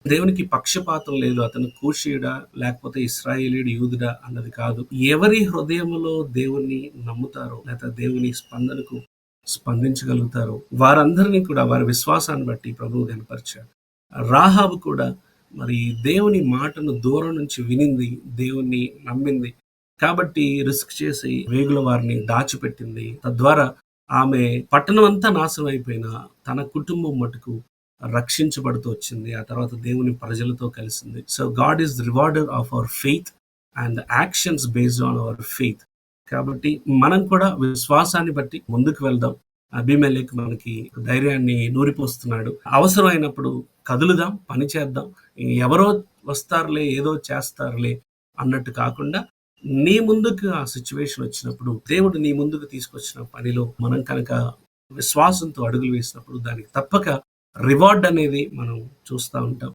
దేవునికి పక్షపాతం లేదు. అతను కూషీయుడా? లేకపోతే ఇశ్రాయేలీయుడు, యూదుడా అన్నది కాదు. ఎవరి హృదయములో దేవుణ్ణి నమ్ముతారో, లేతే దేవుని స్పందనకు స్పందించగలుగుతారో, వారందరినీ కూడా వారి విశ్వాసాన్ని బట్టి ప్రభువు గనపరిచాడు. రాహాబు కూడా మరి దేవుని మాటను దూరం నుంచి వినింది, దేవుణ్ణి నమ్మింది. కాబట్టి రిస్క్ చేసి వేగుల వారిని దాచిపెట్టింది. తద్వారా ఆమె పట్టణం అంతా నాశనం అయిపోయినా, తన కుటుంబం మటుకు రక్షించబడుతూ వచ్చింది. ఆ తర్వాత దేవుని ప్రజలతో కలిసింది. So God is the rewarder of our faith and actions based on our faith. కాబట్టి మనం కూడా విశ్వాసాన్ని బట్టి ముందుకు వెళ్దాం. అబీమెలెకు మనకి ధైర్యాన్ని నూరిపోస్తున్నాడు. అవసరమైనప్పుడు కదులుదాం, పని చేద్దాం. ఎవరో వస్తారులే, ఏదో చేస్తారులే అన్నట్టు కాకుండా, నీ ముందుకు ఆ సిట్యుయేషన్ వచ్చినప్పుడు, దేవుడు నీ ముందుకు తీసుకొచ్చిన పనిలో మనం కనుక విశ్వాసంతో అడుగులు వేసినప్పుడు దానికి తప్పక రివార్డ్ అనేది మనం చూస్తా ఉంటాం.